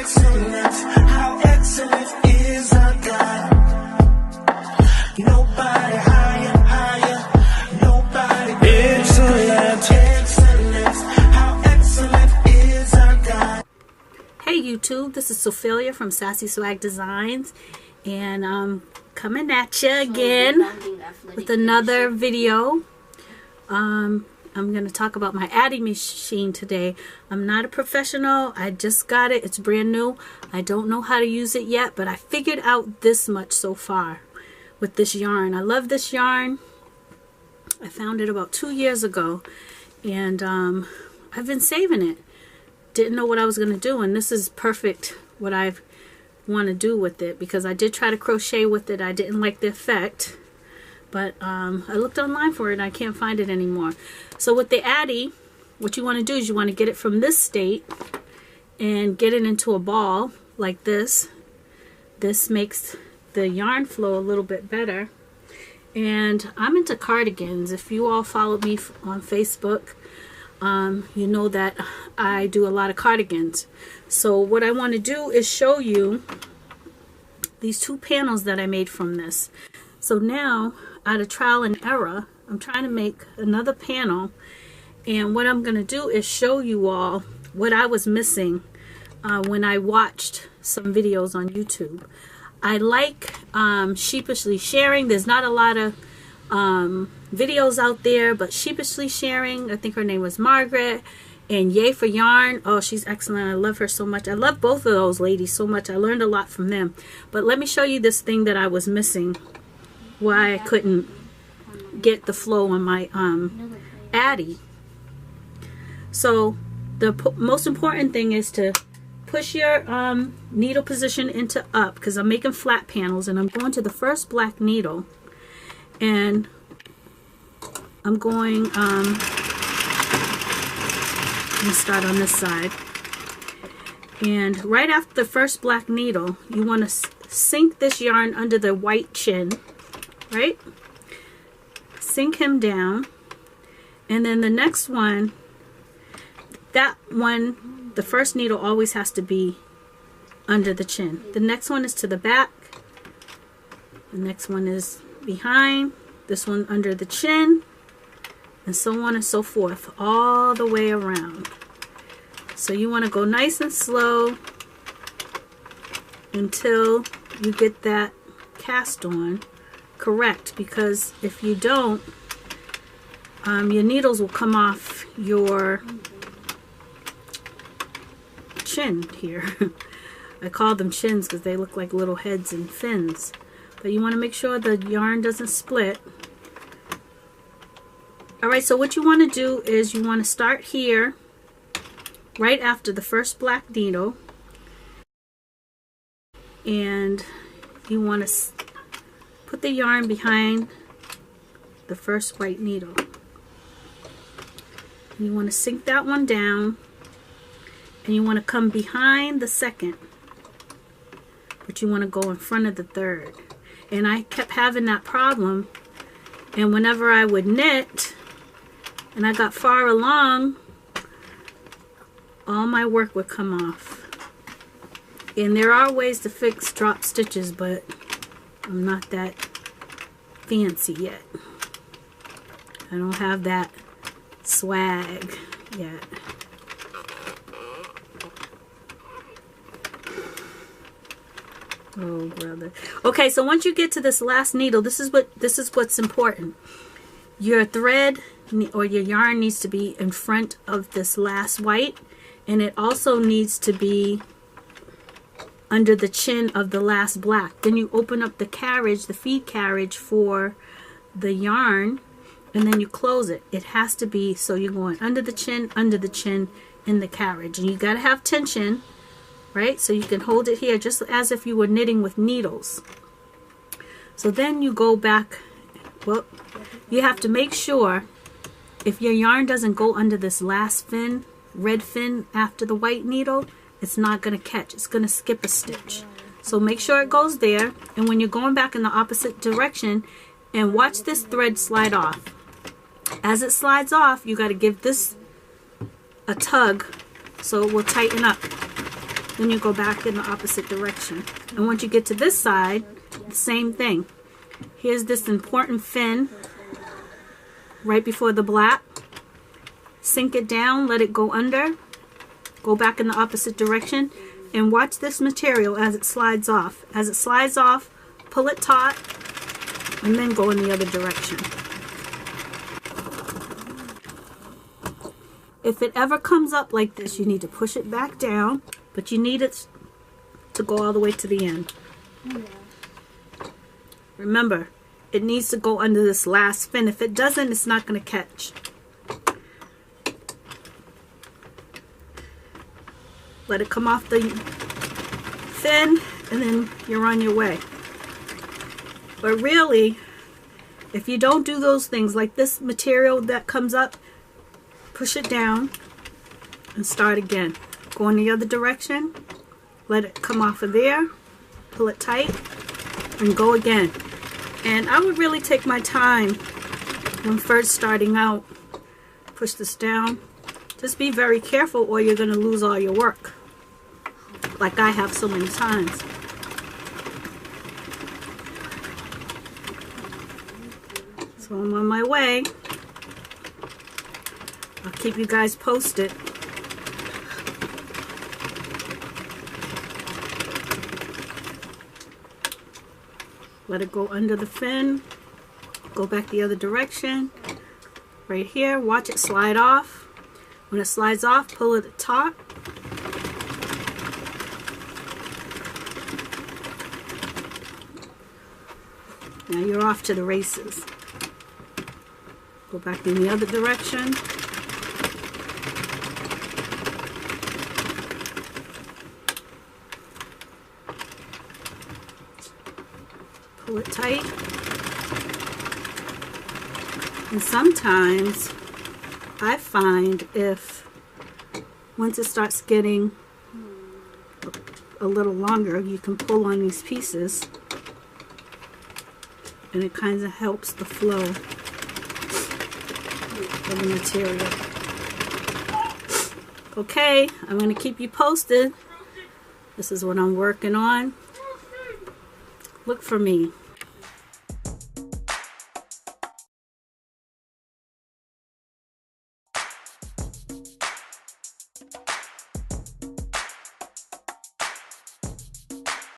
excellent, how excellent is our God. Nobody higher, higher, nobody excellent, excellent, how excellent is our God. Hey YouTube, this is Sophia from Sassy Swag Designs, and I'm coming at you again with another video. I'm going to talk about my Addi machine today. I'm not a professional. I just got it. It's brand new. I don't know how to use it yet, but I figured out this much so far with this yarn. I love this yarn. I found it about 2 years ago, and I've been saving it. Didn't know what I was going to do, and this is perfect what I want to do with it, because I did try to crochet with it. I didn't like the effect, but I looked online for it and I can't find it anymore. So with the Addi, what you want to do is you want to get it from this state and get it into a ball like this. This makes the yarn flow a little bit better. And I'm into cardigans. If you all follow me on Facebook, you know that I do a lot of cardigans. So what I want to do is show you these two panels that I made from this. So now, out of trial and error, I'm trying to make another panel, and what I'm going to do is show you all what I was missing when I watched some videos on YouTube. I like sheepishly sharing. There's not a lot of videos out there, but sheepishly sharing, I think her name was Margaret, and Yay for Yarn. Oh, she's excellent. I love her so much. I love both of those ladies so much. I learned a lot from them. But let me show you this thing that I was missing, why I couldn't get the flow on my Addi. So the most important thing is to push your needle position into up, because I'm making flat panels, and I'm going to the first black needle, and I'm going let me start on this side, and right after the first black needle you want to sink this yarn under the white chin, right? Sink him down, and then the next one, that one, the first needle always has to be under the chin. The next one is to the back, the next one is behind, this one under the chin, and so on and so forth, all the way around. So you want to go nice and slow until you get that cast on correct, because if you don't, your needles will come off your chin here. I call them chins because they look like little heads and fins. But you want to make sure the yarn doesn't split. Alright, so what you want to do is you want to start here right after the first black needle, and you want to put the yarn behind the first white needle. You want to sink that one down, and you want to come behind the second, but you want to go in front of the third. And I kept having that problem, and whenever I would knit and I got far along, all my work would come off. And there are ways to fix drop stitches, but I'm not that fancy yet. I don't have that swag yet. Oh brother. Okay, so once you get to this last needle, this is what's important. Your thread or your yarn needs to be in front of this last white, and it also needs to be under the chin of the last black. Then you open up the carriage, the feed carriage for the yarn, and then you close it. It has to be so you're going under the chin, in the carriage, and you got to have tension, right? So you can hold it here just as if you were knitting with needles. So then you go back. Well, you have to make sure if your yarn doesn't go under this last fin, red fin after the white needle, it's not going to catch. It's going to skip a stitch. So make sure it goes there, and when you're going back in the opposite direction, and watch this thread slide off. As it slides off, you got to give this a tug so it will tighten up. then you go back in the opposite direction. And once you get to this side, the same thing. Here's this important fin right before the black. Sink it down, let it go under, go back in the opposite direction, and watch this material as it slides off. As it slides off, pull it taut, and then go in the other direction. If it ever comes up like this, you need to push it back down, but you need it to go all the way to the end. Remember, it needs to go under this last fin. If it doesn't, it's not going to catch. Let it come off the fin, and then you're on your way. But really, if you don't do those things, like this material that comes up, push it down and start again. Go in the other direction, let it come off of there, pull it tight, and go again. And I would really take my time when first starting out. Push this down. Just be very careful or you're going to lose all your work, like I have so many times. So I'm on my way. I'll keep you guys posted. Let it go under the fin. Go back the other direction. Right here, watch it slide off. When it slides off, pull it at the top. Now you're off to the races. Go back in the other direction. Pull it tight. And sometimes I find once it starts getting a little longer, you can pull on these pieces and it kind of helps the flow of the material. Okay, I'm going to keep you posted. This is what I'm working on. Look for me.